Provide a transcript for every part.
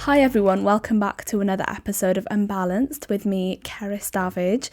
Hi everyone, welcome back to another episode of Unbalanced with me, Cerys Davage.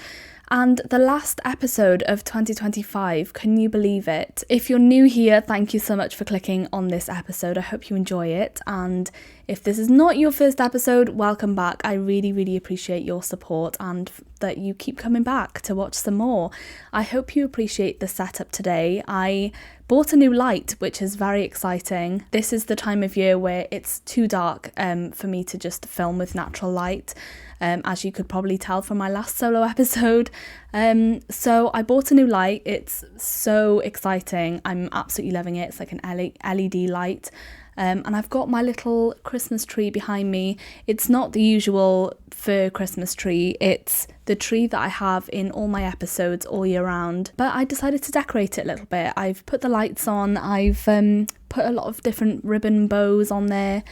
And the last episode of 2025, can you believe it? If you're new here, thank you so much for clicking on this episode. I hope you enjoy it. And if this is not your first episode, welcome back. I really appreciate your support and that you keep coming back to watch some more. I hope you appreciate the setup today. I bought a new light, which is very exciting. This is the time of year where it's too dark for me to just film with natural light. As you could probably tell from my last solo episode. So I bought a new light. It's so exciting. I'm absolutely loving it. It's like an LED light. And I've got my little Christmas tree behind me. It's not the usual fir Christmas tree. It's the tree that I have in all my episodes all year round. But I decided to decorate it a little bit. I've put the lights on. I've put a lot of different ribbon bows on there,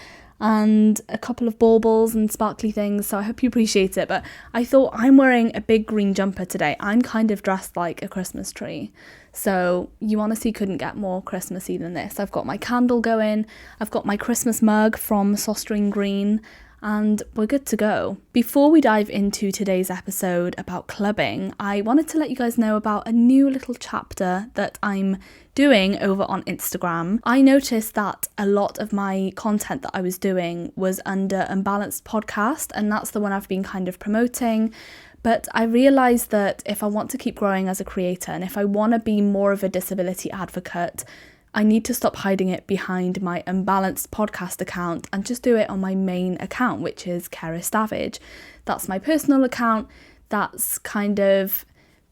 and a couple of baubles and sparkly things, so I hope you appreciate it. But I thought, I'm wearing a big green jumper today. I'm kind of dressed like a Christmas tree, so you honestly couldn't get more Christmassy than this. I've got my candle going, I've got my Christmas mug from Sostering Green, and we're good to go. Before we dive into today's episode about clubbing, I wanted to let you guys know about a new little chapter that I'm doing over on Instagram. I noticed that a lot of my content that I was doing was under Unbalanced podcast, and that's the one I've been kind of promoting. But I realised that if I want to keep growing as a creator, and if I want to be more of a disability advocate, I need to stop hiding it behind my Unbalanced podcast account and just do it on my main account, which is Cerys Davage. That's my personal account. That's kind of,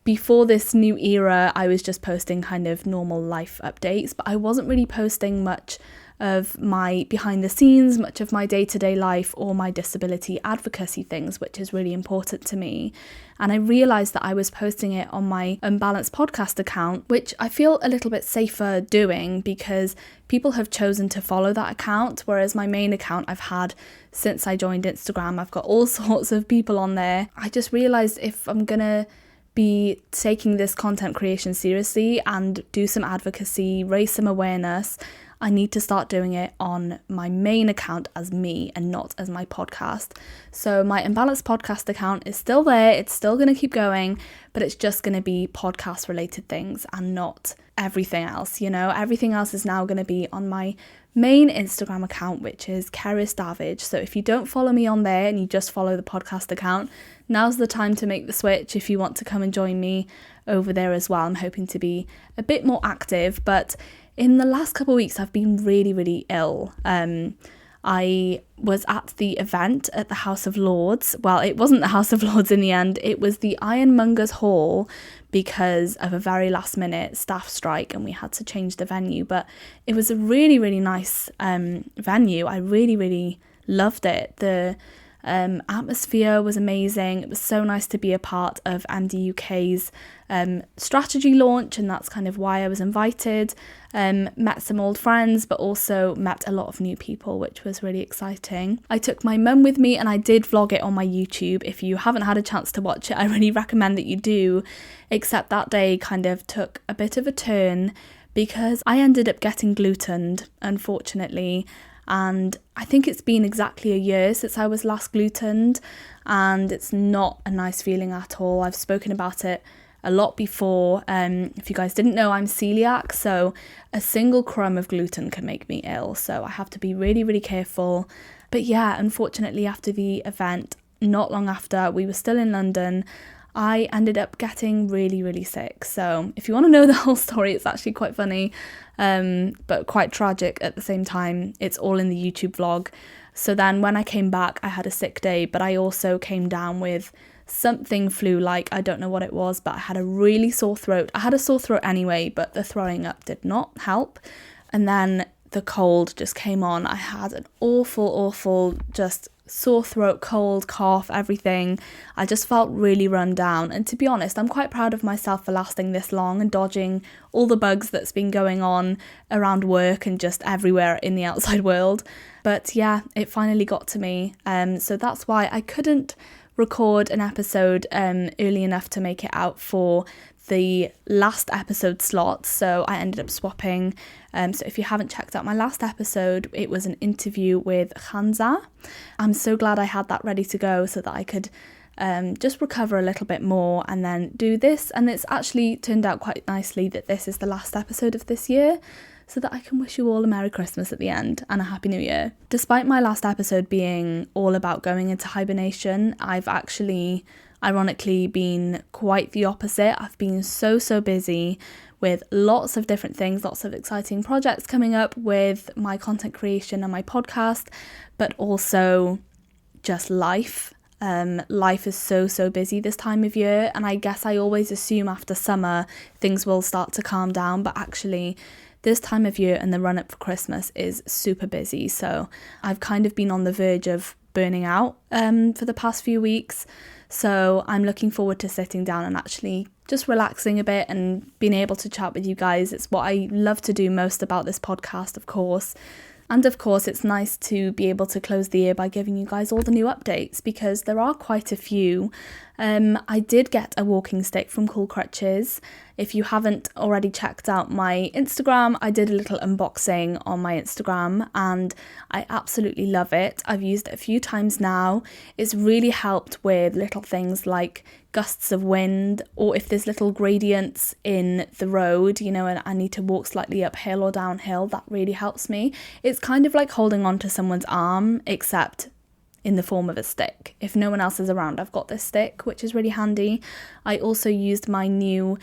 before this new era, I was just posting kind of normal life updates, but I wasn't really posting much of my behind the scenes, much of my day-to-day life or my disability advocacy things, which is really important to me. And I realised that I was posting it on my Unbalanced podcast account, which I feel a little bit safer doing because people have chosen to follow that account, whereas my main account I've had since I joined Instagram. I've got all sorts of people on there. I just realised if I'm gonna be taking this content creation seriously and do some advocacy, raise some awareness, I need to start doing it on my main account as me and not as my podcast. So my Unbalanced podcast account is still there. It's still going to keep going, but it's just going to be podcast related things and not everything else. You know, everything else is now going to be on my main Instagram account, which is Cerys Davage. So if you don't follow me on there and you just follow the podcast account, now's the time to make the switch if you want to come and join me over there as well. I'm hoping to be a bit more active, but in the last couple of weeks, I've been really ill. I was at the event at the House of Lords. Well, it wasn't the House of Lords in the end. It was the Ironmongers Hall because of a very last minute staff strike and we had to change the venue. But it was a really nice venue. I really loved it. The atmosphere was amazing. It was so nice to be a part of MD UK's strategy launch, and that's kind of why I was invited. Met some old friends, but also met a lot of new people, which was really exciting. I took my mum with me and I did vlog it on my YouTube. If you haven't had a chance to watch it, I really recommend that you do, except that day kind of took a bit of a turn because I ended up getting glutened, unfortunately. And I think it's been exactly a year since I was last glutened, and it's not a nice feeling at all. I've spoken about it a lot before. If you guys didn't know, I'm celiac, so a single crumb of gluten can make me ill, so I have to be really careful. But yeah, unfortunately after the event, not long after, we were still in London, I ended up getting really sick. So if you want to know the whole story, it's actually quite funny, but quite tragic at the same time. It's all in the YouTube vlog. So then when I came back, I had a sick day, but I also came down with something flu-like. I don't know what it was, but I had a really sore throat. I had a sore throat anyway, but the throwing up did not help. And then the cold just came on. I had an awful just sore throat, cold, cough, everything. I just felt really run down, and to be honest, I'm quite proud of myself for lasting this long and dodging all the bugs that's been going on around work and just everywhere in the outside world. But yeah, it finally got to me, so that's why I couldn't record an episode early enough to make it out for the last episode slot, so I ended up swapping. So if you haven't checked out my last episode, it was an interview with Khanza. I'm so glad I had that ready to go so that I could just recover a little bit more and then do this. And it's actually turned out quite nicely that this is the last episode of this year, so that I can wish you all a Merry Christmas at the end and a Happy New Year. Despite my last episode being all about going into hibernation, I've actually ironically been quite the opposite. I've been so busy with lots of different things, lots of exciting projects coming up with my content creation and my podcast, but also just life. Life is so busy this time of year, and I guess I always assume after summer things will start to calm down, but actually this time of year and the run up for Christmas is super busy. So I've kind of been on the verge of burning out for the past few weeks. So I'm looking forward to sitting down and actually just relaxing a bit and being able to chat with you guys. It's what I love to do most about this podcast, of course. And of course, it's nice to be able to close the year by giving you guys all the new updates, because there are quite a few. I did get a walking stick from Cool Crutches. If you haven't already checked out my Instagram, I did a little unboxing on my Instagram and I absolutely love it. I've used it a few times now. It's really helped with little things like gusts of wind, or if there's little gradients in the road, you know, and I need to walk slightly uphill or downhill, that really helps me. It's kind of like holding on to someone's arm, except in the form of a stick. If no one else is around, I've got this stick, which is really handy. I also used my new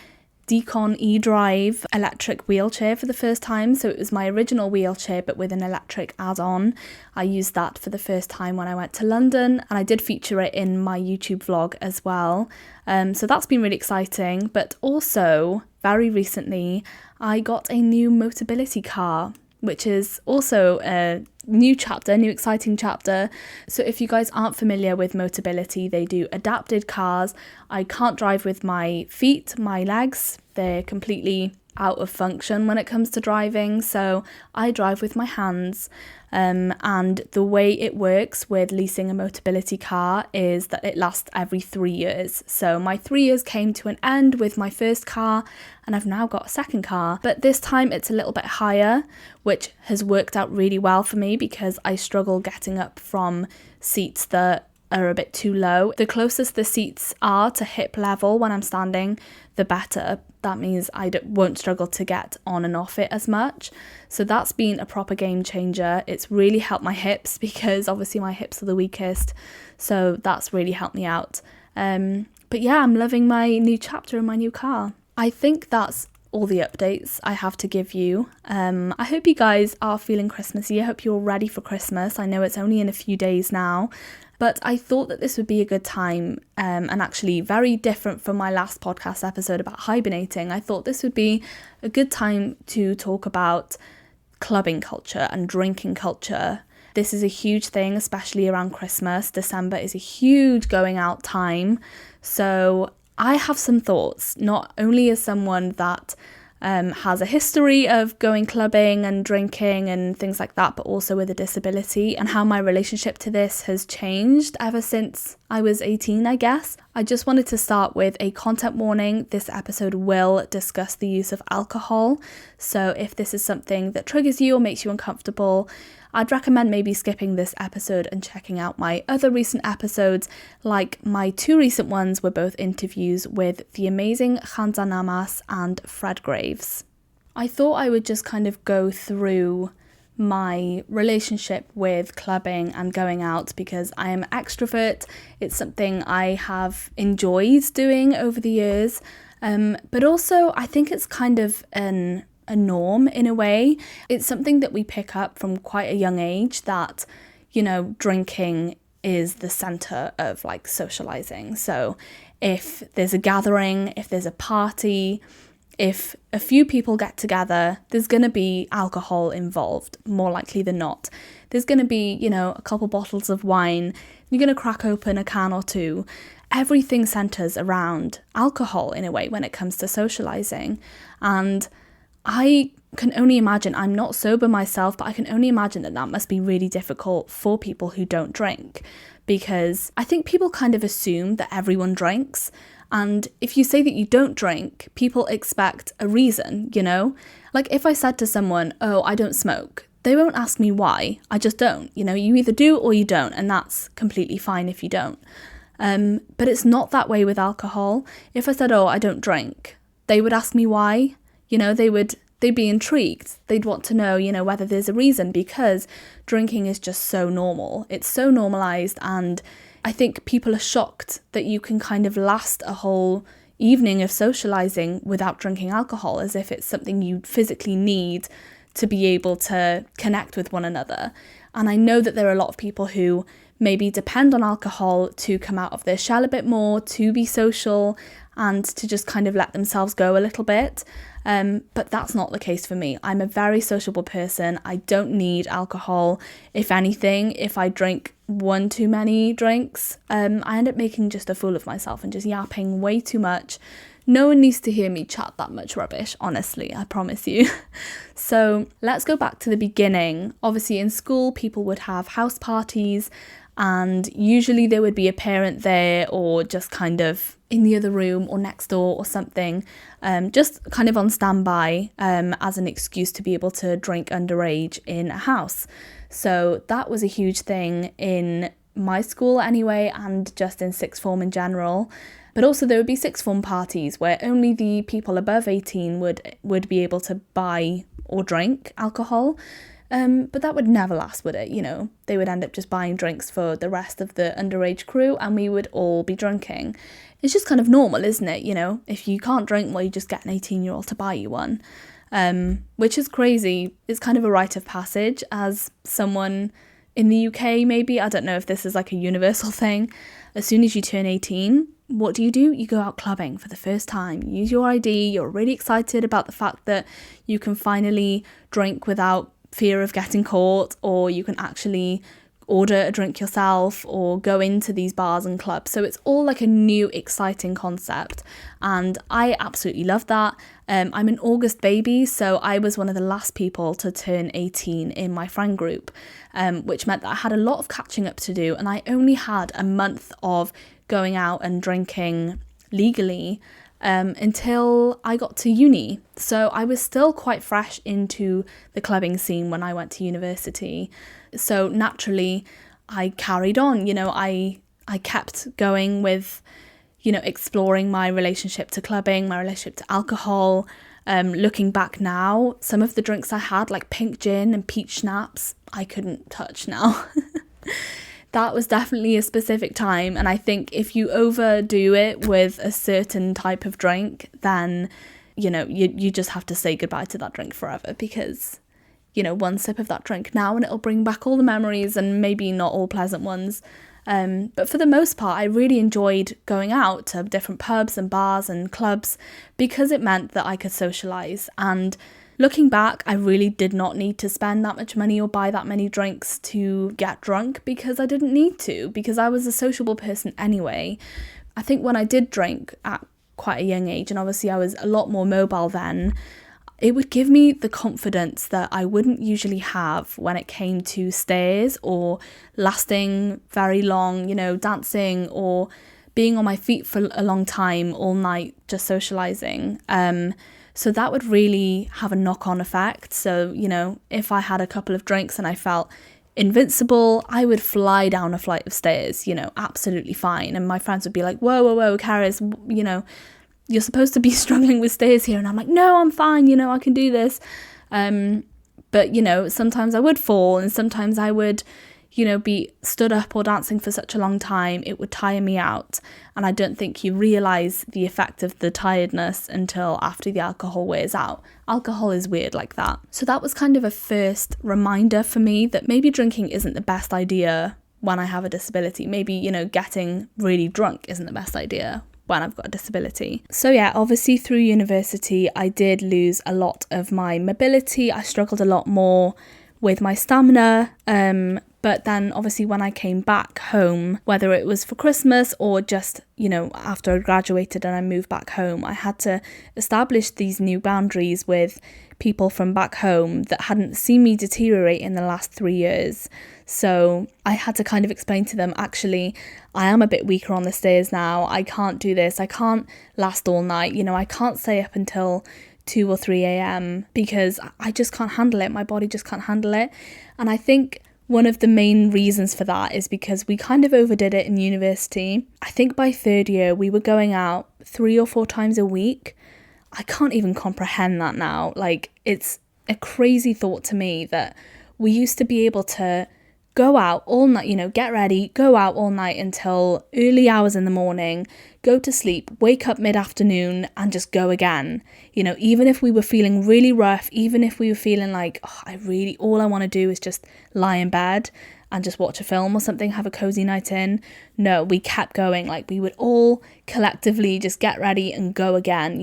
Tikok eDrive electric wheelchair for the first time. So it was my original wheelchair but with an electric add-on. I used that for the first time when I went to London, and I did feature it in my YouTube vlog as well. So that's been really exciting. But also very recently I got a new Motability car, which is also a new chapter, new exciting chapter. So if you guys aren't familiar with Motability, they do adapted cars. I can't drive with my feet, my legs. They're completely out of function when it comes to driving. So I drive with my hands. And the way it works with leasing a Motability car is that it lasts every 3 years. So my 3 years came to an end with my first car, and I've now got a second car. But this time it's a little bit higher, which has worked out really well for me because I struggle getting up from seats that are a bit too low. The closest the seats are to hip level when I'm standing, the better. That means I won't struggle to get on and off it as much. So that's been a proper game changer. It's really helped my hips because obviously my hips are the weakest. So that's really helped me out. But yeah, I'm loving my new chapter in my new car. I think that's all the updates I have to give you. I hope you guys are feeling Christmassy. I hope you're ready for Christmas. I know it's only in a few days now, but I thought that this would be a good time, and actually very different from my last podcast episode about hibernating. I thought this would be a good time to talk about clubbing culture and drinking culture. This is a huge thing, especially around Christmas. December is a huge going out time. So I have some thoughts, not only as someone that has a history of going clubbing and drinking and things like that, but also with a disability, and how my relationship to this has changed ever since I was 18, I guess. I just wanted to start with a content warning. This episode will discuss the use of alcohol. So if this is something that triggers you or makes you uncomfortable, I'd recommend maybe skipping this episode and checking out my other recent episodes. Like my two recent ones were both interviews with the amazing Khanza Namas and Fred Graves. I thought I would just kind of go through my relationship with clubbing and going out because I am an extrovert. It's something I have enjoyed doing over the years, but also I think it's kind of a norm in a way. It's something that we pick up from quite a young age that, you know, drinking is the center of like socializing. So if there's a gathering, if there's a party, if a few people get together, there's going to be alcohol involved, more likely than not. There's going to be, you know, a couple bottles of wine. You're going to crack open a can or two. Everything centers around alcohol in a way when it comes to socializing. And I can only imagine, I'm not sober myself, but I can only imagine that that must be really difficult for people who don't drink, because I think people kind of assume that everyone drinks. And if you say that you don't drink, people expect a reason, you know? Like if I said to someone, oh, I don't smoke, they won't ask me why. I just don't. You know, you either do or you don't, and that's completely fine if you don't. But it's not that way with alcohol. If I said, oh, I don't drink, they would ask me why. You know, they'd be intrigued. They'd want to know, you know, whether there's a reason, because drinking is just so normal. It's so normalized, and I think people are shocked that you can kind of last a whole evening of socializing without drinking alcohol, as if it's something you physically need to be able to connect with one another. And I know that there are a lot of people who maybe depend on alcohol to come out of their shell a bit more, to be social, and to just kind of let themselves go a little bit. But that's not the case for me. I'm a very sociable person. I don't need alcohol. If anything, if I drink one too many drinks, I end up making just a fool of myself and just yapping way too much. No one needs to hear me chat that much rubbish, honestly, I promise you. So let's go back to the beginning. Obviously in school, people would have house parties, and usually there would be a parent there or just kind of in the other room or next door or something, just kind of on standby as an excuse to be able to drink underage in a house. So that was a huge thing in my school anyway, and just in sixth form in general. But also there would be sixth form parties where only the people above 18 would be able to buy or drink alcohol. But that would never last, would it? You know, they would end up just buying drinks for the rest of the underage crew, and we would all be drinking. It's just kind of normal, isn't it? You know, if you can't drink, well, you just get an 18-year-old to buy you one, which is crazy. It's kind of a rite of passage as someone in the UK, maybe. I don't know if this is like a universal thing. As soon as you turn 18, what do? You go out clubbing for the first time. You use your ID. You're really excited about the fact that you can finally drink without fear of getting caught, or you can actually order a drink yourself or go into these bars and clubs. So it's all like a new exciting concept, and I absolutely love that. I'm an August baby, so I was one of the last people to turn 18 in my friend group, which meant that I had a lot of catching up to do, and I only had a month of going out and drinking legally until I got to uni. So I was still quite fresh into the clubbing scene when I went to university. So naturally, I carried on. You know, I kept going with, you know, exploring my relationship to clubbing, my relationship to alcohol. Looking back now, some of the drinks I had, like pink gin and peach schnapps, I couldn't touch now. That was definitely a specific time, and I think if you overdo it with a certain type of drink, then, you know, you just have to say goodbye to that drink forever, because, you know, one sip of that drink now and it'll bring back all the memories, and maybe not all pleasant ones. But for the most part, I really enjoyed going out to different pubs and bars and clubs because it meant that I could socialise. And looking back, I really did not need to spend that much money or buy that many drinks to get drunk, because I didn't need to, because I was a sociable person anyway. I think when I did drink at quite a young age, and obviously I was a lot more mobile then, it would give me the confidence that I wouldn't usually have when it came to stays or lasting very long, you know, dancing or being on my feet for a long time all night just socialising. So that would really have a knock-on effect. So, you know, if I had a couple of drinks and I felt invincible, I would fly down a flight of stairs, you know, absolutely fine. And my friends would be like, whoa, Cerys, you know, you're supposed to be struggling with stairs here. And I'm like, no, I'm fine, you know, I can do this. But, you know, sometimes I would fall, and sometimes I would, you know, be stood up or dancing for such a long time, it would tire me out. And I don't think you realise the effect of the tiredness until after the alcohol wears out. Alcohol is weird like that. So that was kind of a first reminder for me that maybe drinking isn't the best idea when I have a disability. Maybe, you know, getting really drunk isn't the best idea when I've got a disability. So yeah, obviously through university, I did lose a lot of my mobility. I struggled a lot more with my stamina, But then obviously when I came back home, whether it was for Christmas or just, after I graduated and I moved back home, I had to establish these new boundaries with people from back home that hadn't seen me deteriorate in the last 3 years. So I had to kind of explain to them, actually, I am a bit weaker on the stairs now. I can't do this. I can't last all night. I can't stay up until 2 or 3 a.m. because I just can't handle it. My body just can't handle it. And I think one of the main reasons for that is because we kind of overdid it in university. I think by third year, we were going out 3 or 4 times a week. I can't even comprehend that now. Like, it's a crazy thought to me that we used to be able to go out all night, get ready, go out all night until early hours in the morning, go to sleep, wake up mid-afternoon and just go again. Even if we were feeling really rough, even if we were feeling like, all I want to do is just lie in bed and just watch a film or something, have a cozy night in. No, we kept going. Like, we would all collectively just get ready and go again,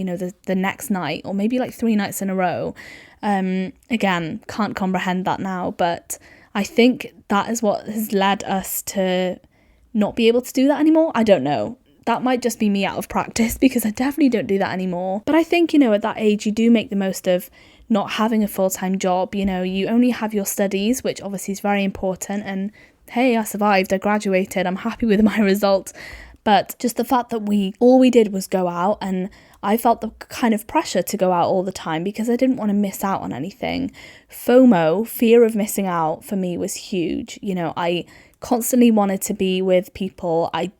the next night, or maybe like 3 nights in a row. Again, can't comprehend that now, but I think that is what has led us to not be able to do that anymore. I don't know. That might just be me out of practice because I definitely don't do that anymore. But I think, at that age, you do make the most of not having a full-time job. You only have your studies, which obviously is very important. And hey, I survived. I graduated. I'm happy with my result. But just the fact that all we did was go out, and I felt the kind of pressure to go out all the time because I didn't want to miss out on anything. FOMO, fear of missing out, for me was huge. I constantly wanted to be with people. I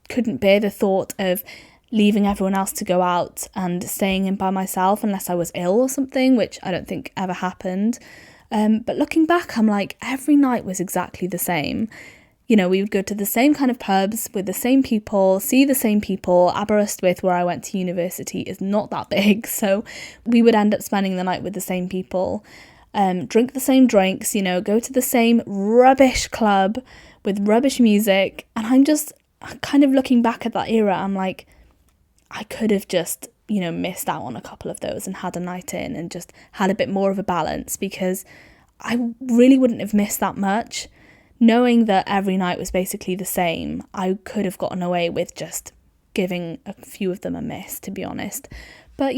couldn't bear the thought of leaving everyone else to go out and staying in by myself unless I was ill or something, which I don't think ever happened. But looking back, I'm like, every night was exactly the same. We would go to the same kind of pubs with the same people, see the same people. Aberystwyth, where I went to university, is not that big, so we would end up spending the night with the same people, drink the same drinks, go to the same rubbish club with rubbish music. And I'm just kind of looking back at that era, I'm like, I could have just, missed out on a couple of those and had a night in and just had a bit more of a balance, because I really wouldn't have missed that much. Knowing that every night was basically the same, I could have gotten away with just giving a few of them a miss, to be honest. But,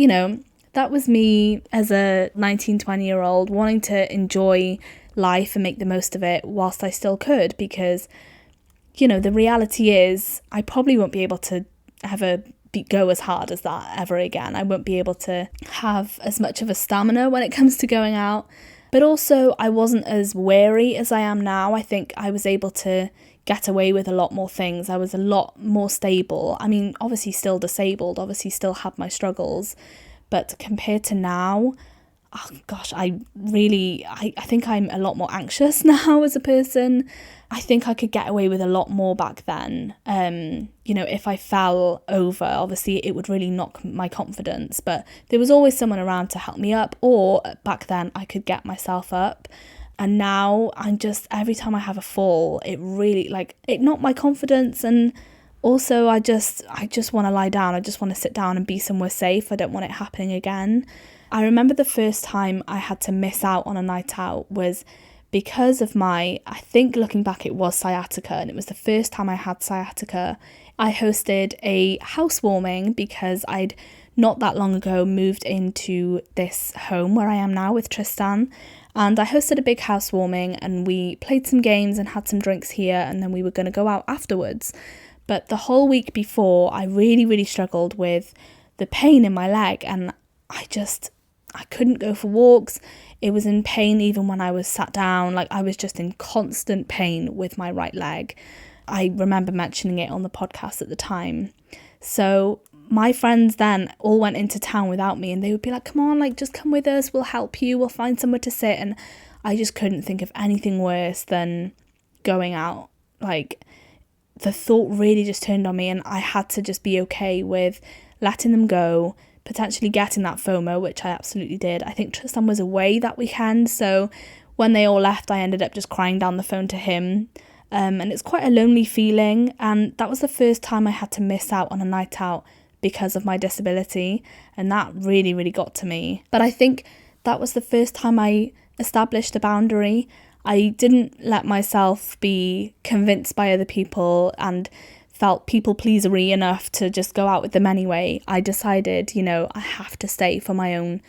that was me as a 19, 20-year-old wanting to enjoy life and make the most of it whilst I still could, because, the reality is I probably won't be able to ever go as hard as that ever again. I won't be able to have as much of a stamina when it comes to going out. But also, I wasn't as wary as I am now. I think I was able to get away with a lot more things. I was a lot more stable. I mean, obviously still disabled, obviously still had my struggles. But compared to now, oh gosh, I think I'm a lot more anxious now as a person. I think I could get away with a lot more back then. If I fell over, obviously it would really knock my confidence, but there was always someone around to help me up, or back then I could get myself up. And now I'm just, every time I have a fall, it really, it knocked my confidence. And also I just want to lie down. I just want to sit down and be somewhere safe. I don't want it happening again. I remember the first time I had to miss out on a night out was because of I think looking back, it was sciatica, and it was the first time I had sciatica. I hosted a housewarming because I'd not that long ago moved into this home where I am now with Tristan, and I hosted a big housewarming and we played some games and had some drinks here, and then we were going to go out afterwards. But the whole week before, I really, really struggled with the pain in my leg, and I couldn't go for walks. It was in pain even when I was sat down. I was just in constant pain with my right leg. I remember mentioning it on the podcast at the time. So my friends then all went into town without me, and they would be like, come on, just come with us, we'll help you, we'll find somewhere to sit. And I just couldn't think of anything worse than going out. The thought really just turned on me, and I had to just be okay with letting them go, potentially getting that FOMO, which I absolutely did. I think Tristan was away that weekend, so when they all left, I ended up just crying down the phone to him. And it's quite a lonely feeling, and that was the first time I had to miss out on a night out because of my disability, and that really, really got to me. But I think that was the first time I established a boundary. I didn't let myself be convinced by other people and felt people pleasery enough to just go out with them anyway. I decided, I have to stay for my own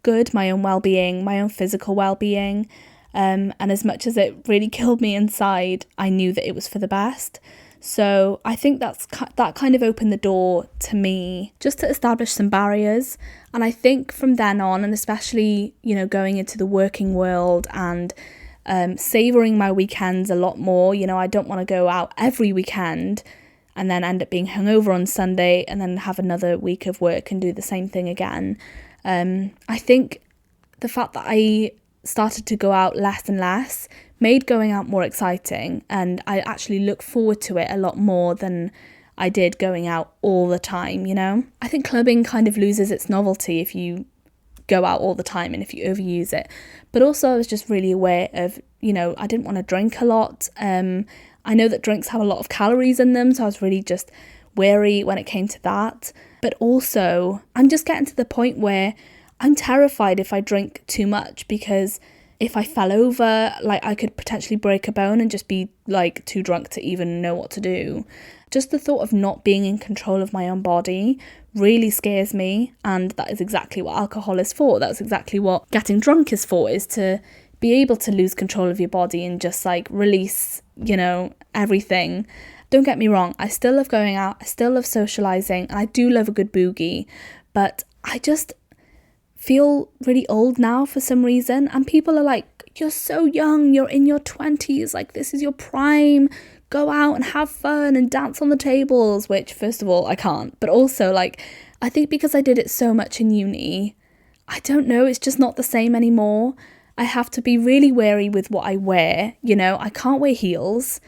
good, my own well-being, my own physical well-being. And as much as it really killed me inside, I knew that it was for the best. So I think that kind of opened the door to me just to establish some barriers. And I think from then on, and especially, going into the working world and savouring my weekends a lot more, I don't want to go out every weekend and then end up being hungover on Sunday and then have another week of work and do the same thing again. I think the fact that I started to go out less and less made going out more exciting, and I actually look forward to it a lot more than I did going out all the time, I think clubbing kind of loses its novelty if you go out all the time and if you overuse it. But also I was just really aware of, I didn't want to drink a lot. I know that drinks have a lot of calories in them, so I was really just wary when it came to that. But also I'm just getting to the point where I'm terrified if I drink too much, because if I fell over, I could potentially break a bone and just be too drunk to even know what to do. Just the thought of not being in control of my own body really scares me, and that is exactly what alcohol is for. That's exactly what getting drunk is for, is to be able to lose control of your body and just release, everything. Don't get me wrong, I still love going out, I still love socialising, and I do love a good boogie, but I just feel really old now for some reason, and people are like, you're so young, you're in your 20s, this is your prime, go out and have fun and dance on the tables, which first of all I can't, but also I think because I did it so much in uni, I don't know, it's just not the same anymore. I have to be really wary with what I wear, I can't wear heels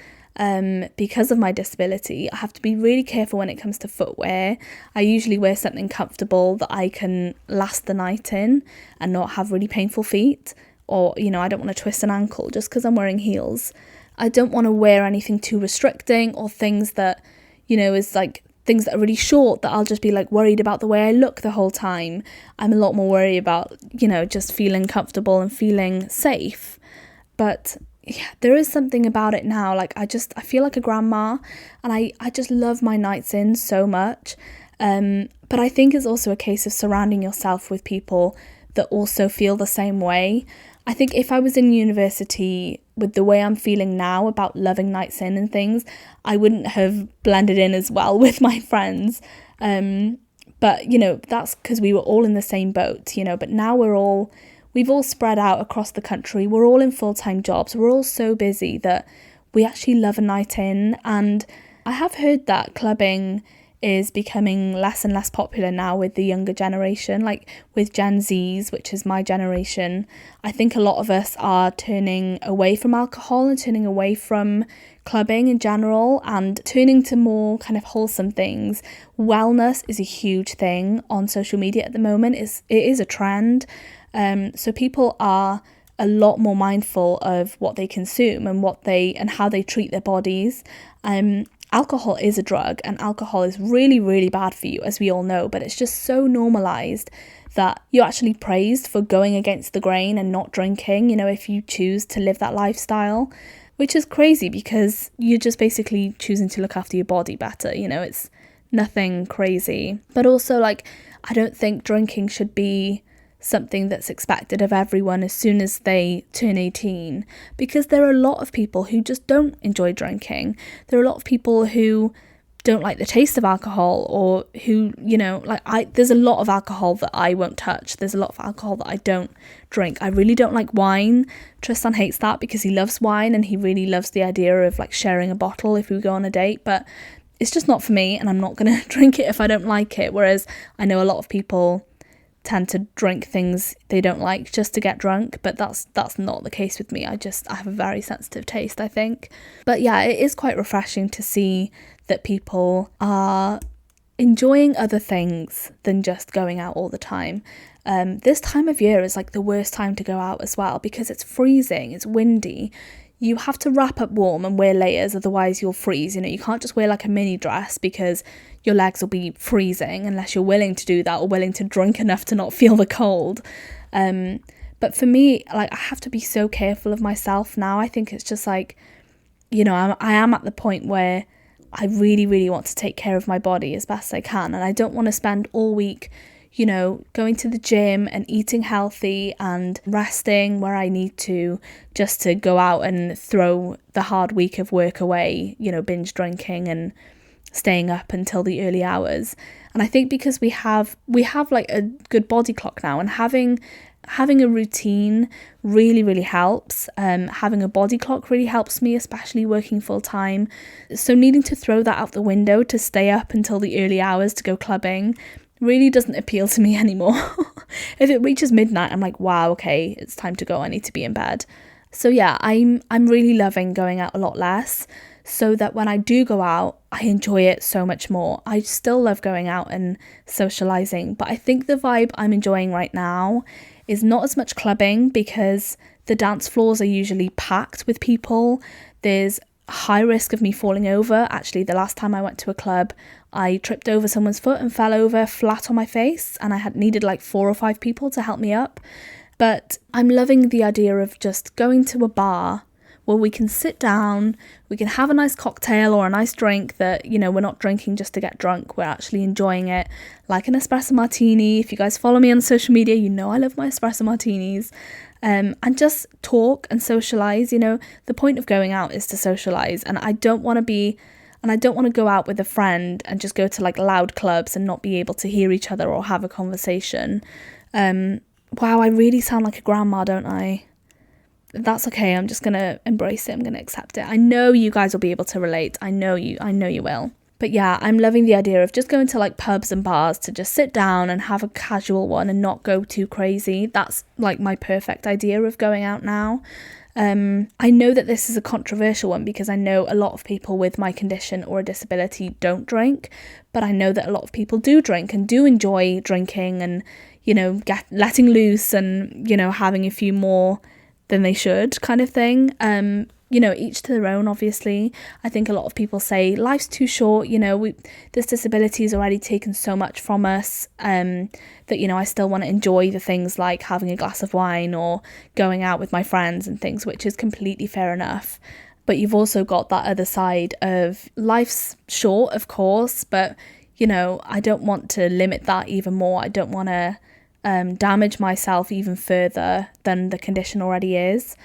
because of my disability. I have to be really careful when it comes to footwear. I usually wear something comfortable that I can last the night in and not have really painful feet, or I don't want to twist an ankle just because I'm wearing heels. I don't want to wear anything too restricting, or things that is things that are really short that I'll just be worried about the way I look the whole time. I'm a lot more worried about just feeling comfortable and feeling safe. But yeah, there is something about it now. I feel like a grandma, and I just love my nights in so much. But I think it's also a case of surrounding yourself with people that also feel the same way. I think if I was in university with the way I'm feeling now about loving nights in and things, I wouldn't have blended in as well with my friends. But that's because we were all in the same boat, but now we've all spread out across the country. We're all in full-time jobs. We're all so busy that we actually love a night in. And I have heard that clubbing is becoming less and less popular now with the younger generation, with Gen Zs, which is my generation. I think a lot of us are turning away from alcohol and turning away from clubbing in general and turning to more kind of wholesome things. Wellness is a huge thing on social media at the moment. It is a trend. So people are a lot more mindful of what they consume and how they treat their bodies. Alcohol is a drug, and alcohol is really, really bad for you, as we all know, but it's just so normalised that you're actually praised for going against the grain and not drinking, if you choose to live that lifestyle, which is crazy because you're just basically choosing to look after your body better, it's nothing crazy. But also, I don't think drinking should be something that's expected of everyone as soon as they turn 18, because there are a lot of people who just don't enjoy drinking. There are a lot of people who don't like the taste of alcohol, or who, there's a lot of alcohol that I won't touch. There's a lot of alcohol that I don't drink. I really don't like wine. Tristan hates that because he loves wine and he really loves the idea of sharing a bottle if we go on a date, but it's just not for me, and I'm not going to drink it if I don't like it. Whereas I know a lot of people tend to drink things they don't like just to get drunk, but that's not the case with me. I have a very sensitive taste, I think. But yeah, it is quite refreshing to see that people are enjoying other things than just going out all the time. This time of year is the worst time to go out as well, because it's freezing, it's windy. You have to wrap up warm and wear layers, otherwise you'll freeze. You can't just wear a mini dress, because your legs will be freezing unless you're willing to do that, or willing to drink enough to not feel the cold. But for me, like, I have to be so careful of myself now. I think it's just like, I am at the point where I really, really want to take care of my body as best I can. And I don't want to spend all week, going to the gym and eating healthy and resting where I need to, just to go out and throw the hard week of work away, binge drinking and staying up until the early hours. And I think because we have like a good body clock now, and having a routine really, really helps. Having a body clock really helps me, especially working full time. So needing to throw that out the window to stay up until the early hours to go clubbing really doesn't appeal to me anymore. If it reaches midnight, I'm like, wow, okay, it's time to go. I need to be in bed. So yeah, I'm really loving going out a lot less, so that when I do go out, I enjoy it so much more. I still love going out and socializing, but I think the vibe I'm enjoying right now is not as much clubbing, because the dance floors are usually packed with people. There's a high risk of me falling over. Actually, the last time I went to a club, I tripped over someone's foot and fell over flat on my face, and I had needed like 4 or 5 people to help me up. But I'm loving the idea of just going to a bar where we can sit down, we can have a nice cocktail or a nice drink that, we're not drinking just to get drunk, we're actually enjoying it, like an espresso martini. If you guys follow me on social media, I love my espresso martinis. And just talk and socialise. The point of going out is to socialise, and I don't want to go out with a friend and just go to like loud clubs and not be able to hear each other or have a conversation. Wow, I really sound like a grandma, don't I? That's okay. I'm just going to embrace it. I'm going to accept it. I know you guys will be able to relate. I know you will. But yeah, I'm loving the idea of just going to like pubs and bars to just sit down and have a casual one and not go too crazy. That's like my perfect idea of going out now. I know that this is a controversial one, because I know a lot of people with my condition or a disability don't drink, but I know that a lot of people do drink and do enjoy drinking and, letting loose and, having a few more than they should, kind of thing. Each to their own, obviously. I think a lot of people say life's too short, this disability has already taken so much from us, that, I still want to enjoy the things like having a glass of wine or going out with my friends and things, which is completely fair enough. But you've also got that other side of life's short, of course, but, I don't want to limit that even more. I don't want to damage myself even further than the condition already is.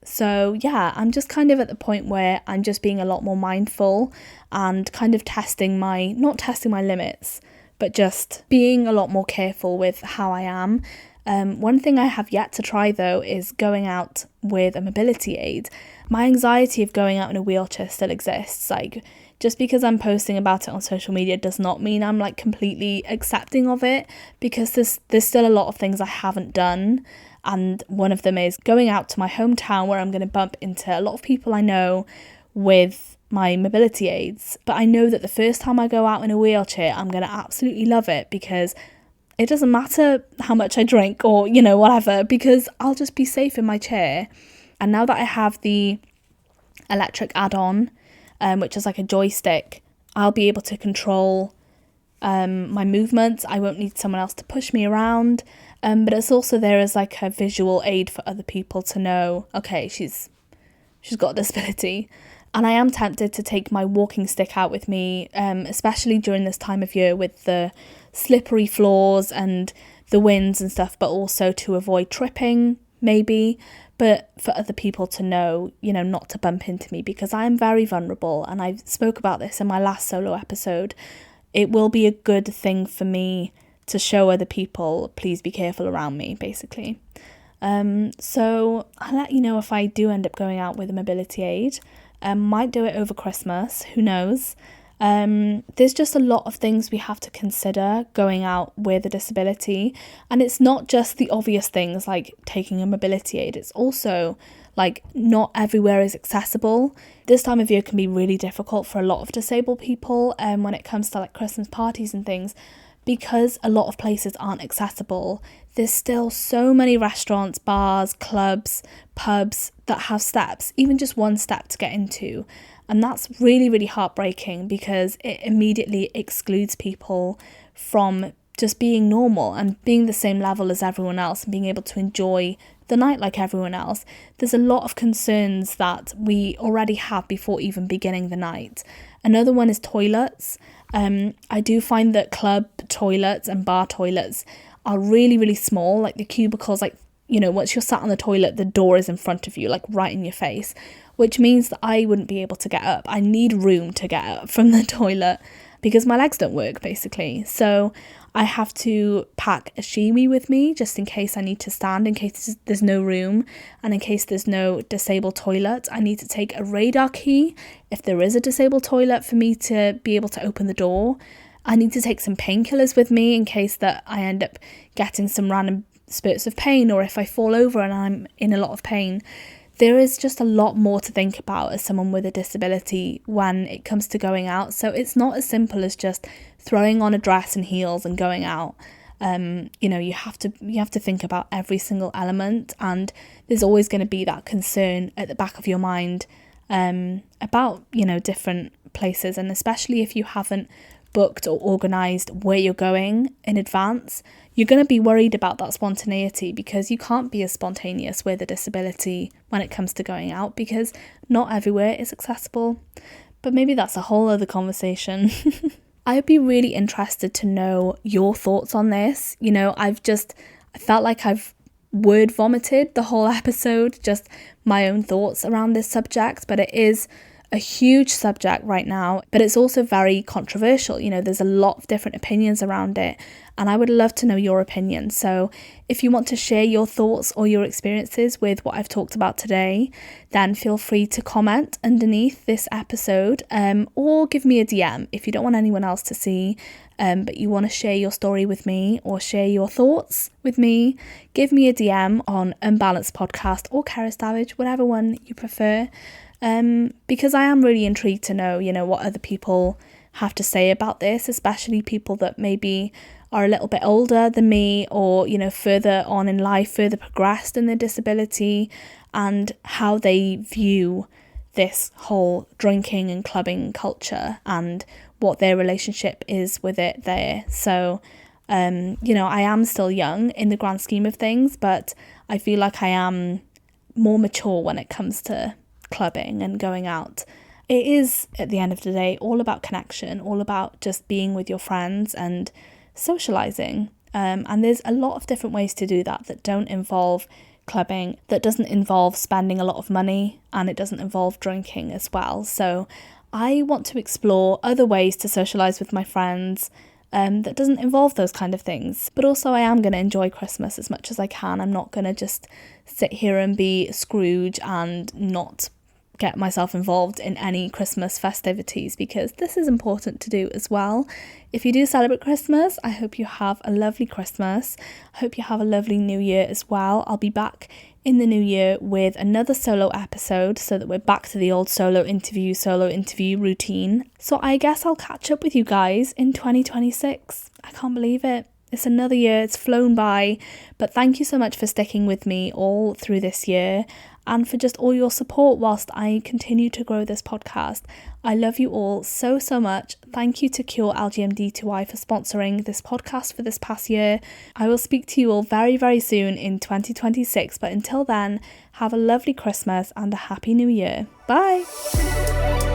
So yeah, I'm just kind of at the point where I'm just being a lot more mindful and kind of not testing my limits, but just being a lot more careful with how I am. One thing I have yet to try though is going out with a mobility aid. My anxiety of going out in a wheelchair still exists. Like, just because I'm posting about it on social media does not mean I'm like completely accepting of it, because there's still a lot of things I haven't done. And one of them is going out to my hometown, where I'm going to bump into a lot of people I know with my mobility aids. But I know that the first time I go out in a wheelchair, I'm going to absolutely love it, because it doesn't matter how much I drink or, whatever, because I'll just be safe in my chair. And now that I have the electric add-on, which is like a joystick, I'll be able to control my movements. I won't need someone else to push me around. But it's also there as like a visual aid for other people to know, okay, she's got a disability. And I am tempted to take my walking stick out with me, especially during this time of year with the slippery floors and the winds and stuff, but also to avoid tripping, maybe. But for other people to know, not to bump into me, because I am very vulnerable. And I spoke about this in my last solo episode. It will be a good thing for me to show other people, please be careful around me, basically. So I'll let you know if I do end up going out with a mobility aid. Might do it over Christmas, who knows. There's just a lot of things we have to consider going out with a disability, and it's not just the obvious things like taking a mobility aid. It's also like not everywhere is accessible. This time of year can be really difficult for a lot of disabled people, when it comes to like Christmas parties and things, because a lot of places aren't accessible. There's still so many restaurants, bars, clubs, pubs that have steps, even just one step to get into. And that's really, really heartbreaking, because it immediately excludes people from just being normal and being the same level as everyone else and being able to enjoy the night like everyone else. There's a lot of concerns that we already have before even beginning the night. Another one is toilets. I do find that club toilets and bar toilets are really, really small. Like the cubicles, like, you know, once you're sat on the toilet, the door is in front of you, like right in your face, which means that I wouldn't be able to get up. I need room to get up from the toilet because my legs don't work, basically. So I have to pack a sheewee with me just in case I need to stand, in case there's no room, and in case there's no disabled toilet. I need to take a radar key if there is a disabled toilet for me to be able to open the door. I need to take some painkillers with me in case that I end up getting some random spurts of pain, or if I fall over and I'm in a lot of pain. There is just a lot more to think about as someone with a disability when it comes to going out. So it's not as simple as just throwing on a dress and heels and going out. You know, you have to think about every single element, and there's always going to be that concern at the back of your mind about, you know, different places, and especially if you haven't booked or organised where you're going in advance, you're going to be worried about that spontaneity, because you can't be as spontaneous with a disability when it comes to going out, because not everywhere is accessible. But maybe that's a whole other conversation. I'd be really interested to know your thoughts on this. You know, I felt like I've word vomited the whole episode, just my own thoughts around this subject, but it is a huge subject right now, but it's also very controversial. You know, there's a lot of different opinions around it, and I would love to know your opinion. So if you want to share your thoughts or your experiences with what I've talked about today, then feel free to comment underneath this episode, or give me a DM if you don't want anyone else to see, but you want to share your story with me or share your thoughts with me. Give me a DM on Unbalanced Podcast or Cerys Davage, whatever one you prefer. Because I am really intrigued to know, you know, what other people have to say about this, especially people that maybe are a little bit older than me, or, you know, further on in life, further progressed in their disability, and how they view this whole drinking and clubbing culture and what their relationship is with it there. So, you know, I am still young in the grand scheme of things, but I feel like I am more mature when it comes to clubbing and going out. It is, at the end of the day, all about connection, all about just being with your friends and socializing. And there's a lot of different ways to do that don't involve clubbing, that doesn't involve spending a lot of money, and it doesn't involve drinking as well. So I want to explore other ways to socialize with my friends that doesn't involve those kind of things. But also I am going to enjoy Christmas as much as I can. I'm not going to just sit here and be Scrooge and not get myself involved in any Christmas festivities, because this is important to do as well. If you do celebrate Christmas, I hope you have a lovely Christmas. I hope you have a lovely New Year as well. I'll be back in the new year with another solo episode, so that we're back to the old solo interview routine. So I guess I'll catch up with you guys in 2026. I can't believe it. It's another year, it's flown by, but thank you so much for sticking with me all through this year, and for just all your support whilst I continue to grow this podcast. I love you all so, so much. Thank you to Cure LGMD2I for sponsoring this podcast for this past year. I will speak to you all very, very soon in 2026, but until then, have a lovely Christmas and a happy new year. Bye!